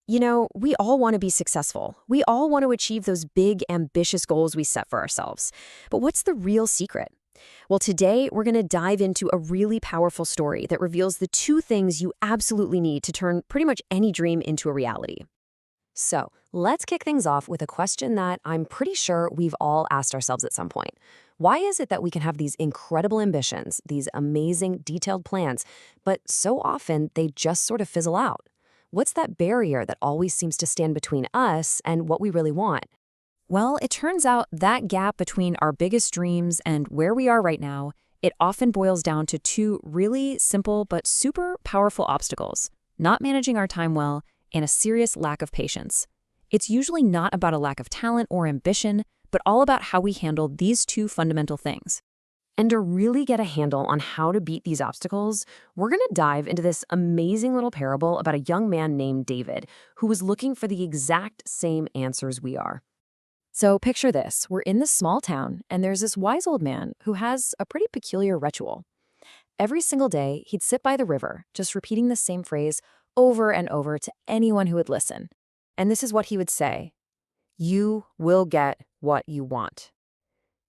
We all want to be successful. We all want to achieve those big, ambitious goals we set for ourselves. But what's the real secret? Well, today we're going to dive into a really powerful story that reveals the two things you absolutely need to turn pretty much any dream into a reality. So, let's kick things off with a question that I'm pretty sure we've all asked ourselves at some point. Why is it that we can have these incredible ambitions, these amazing, detailed plans, but so often they just sort of fizzle out? What's that barrier that always seems to stand between us and what we really want? Well, it turns out that gap between our biggest dreams and where we are right now, it often boils down to two really simple but super powerful obstacles: not managing our time well and a serious lack of patience. It's usually not about a lack of talent or ambition, but all about how we handle these two fundamental things. And to really get a handle on how to beat these obstacles, we're going to dive into this amazing little parable about a young man named David who was looking for the exact same answers we are. So picture this. We're in this small town, and there's this wise old man who has a pretty peculiar ritual. Every single day, he'd sit by the river, just repeating the same phrase over and over to anyone who would listen. And this is what he would say: "You will get what you want."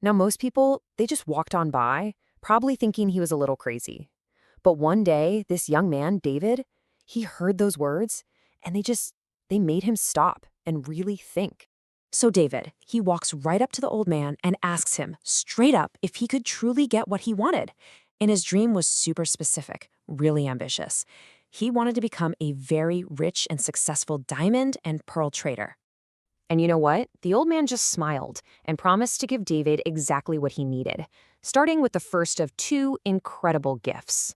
Now, most people, they just walked on by, probably thinking he was a little crazy. But one day, this young man, David, he heard those words, and they made him stop and really think. So David, he walks right up to the old man and asks him straight up if he could truly get what he wanted. And his dream was super specific, really ambitious. He wanted to become a very rich and successful diamond and pearl trader. And you know what? The old man just smiled and promised to give David exactly what he needed, starting with the first of two incredible gifts.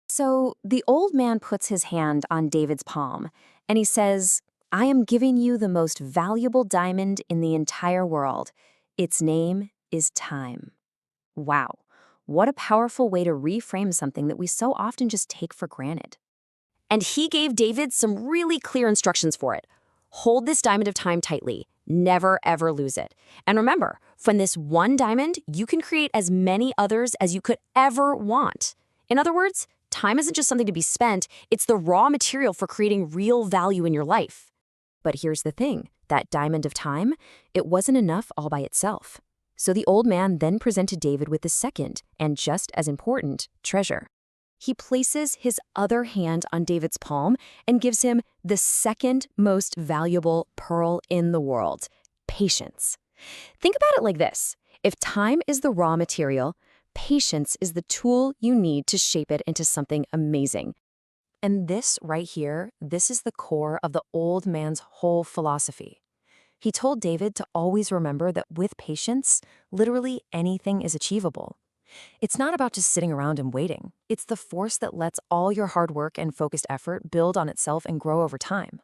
So the old man puts his hand on David's palm, and he says, "I am giving you the most valuable diamond in the entire world. Its name is time." Wow, what a powerful way to reframe something that we so often just take for granted. And he gave David some really clear instructions for it. Hold this diamond of time tightly. Never, ever lose it. And remember, from this one diamond, you can create as many others as you could ever want. In other words, time isn't just something to be spent, it's the raw material for creating real value in your life. But here's the thing, that diamond of time, it wasn't enough all by itself. So the old man then presented David with the second, and just as important, treasure. He places his other hand on David's palm and gives him the second most valuable pearl in the world: patience. Think about it like this. If time is the raw material, patience is the tool you need to shape it into something amazing. And this right here, this is the core of the old man's whole philosophy. He told David to always remember that with patience, literally anything is achievable. It's not about just sitting around and waiting. It's the force that lets all your hard work and focused effort build on itself and grow over time.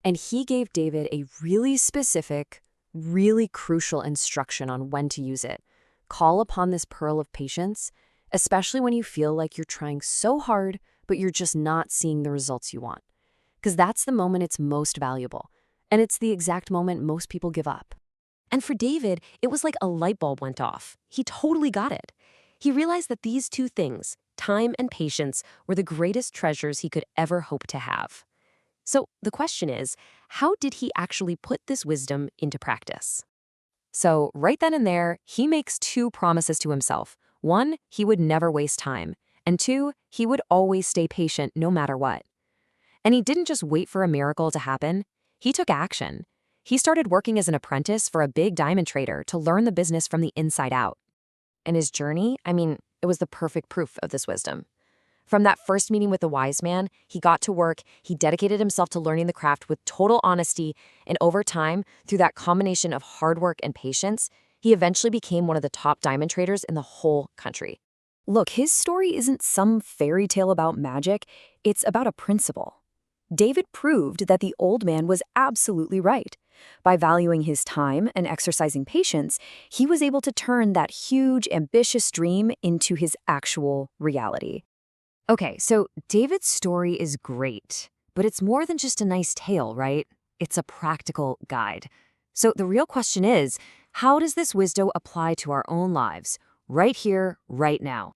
And he gave David a really specific, really crucial instruction on when to use it. Call upon this pearl of patience, especially when you feel like you're trying so hard, but you're just not seeing the results you want. Because that's the moment it's most valuable. And it's the exact moment most people give up. And for David, it was like a light bulb went off. He totally got it. He realized that these two things, time and patience, were the greatest treasures he could ever hope to have. So the question is, how did he actually put this wisdom into practice? So right then and there, he makes two promises to himself. One, he would never waste time. And two, he would always stay patient no matter what. And he didn't just wait for a miracle to happen. He took action. He started working as an apprentice for a big diamond trader to learn the business from the inside out. And his journey, it was the perfect proof of this wisdom. From that first meeting with the wise man, he got to work, he dedicated himself to learning the craft with total honesty, and over time, through that combination of hard work and patience, he eventually became one of the top diamond traders in the whole country. Look, his story isn't some fairy tale about magic, it's about a principle. David proved that the old man was absolutely right. By valuing his time and exercising patience, he was able to turn that huge, ambitious dream into his actual reality. Okay, so David's story is great, but it's more than just a nice tale, right? It's a practical guide. So the real question is, how does this wisdom apply to our own lives, right here, right now?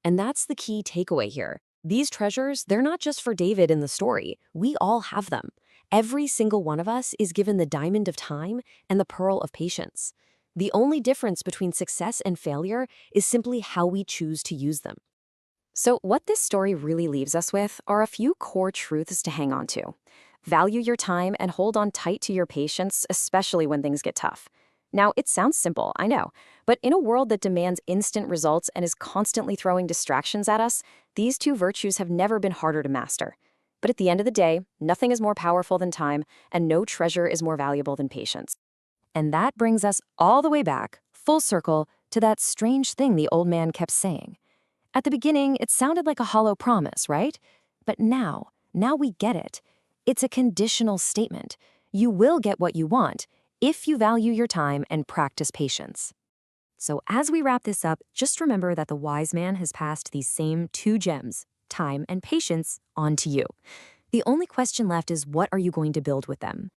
And that's the key takeaway here. These treasures, they're not just for David in the story. We all have them. Every single one of us is given the diamond of time and the pearl of patience. The only difference between success and failure is simply how we choose to use them. So, what this story really leaves us with are a few core truths to hang on to. Value your time and hold on tight to your patience, especially when things get tough. Now, it sounds simple, I know, but in a world that demands instant results and is constantly throwing distractions at us, these two virtues have never been harder to master. But at the end of the day, nothing is more powerful than time, and no treasure is more valuable than patience. And that brings us all the way back, full circle, to that strange thing the old man kept saying. At the beginning, it sounded like a hollow promise, right? But now we get it. It's a conditional statement. You will get what you want if you value your time and practice patience. So as we wrap this up, just remember that the wise man has passed these same two gems, time and patience, on to you. The only question left is, what are you going to build with them?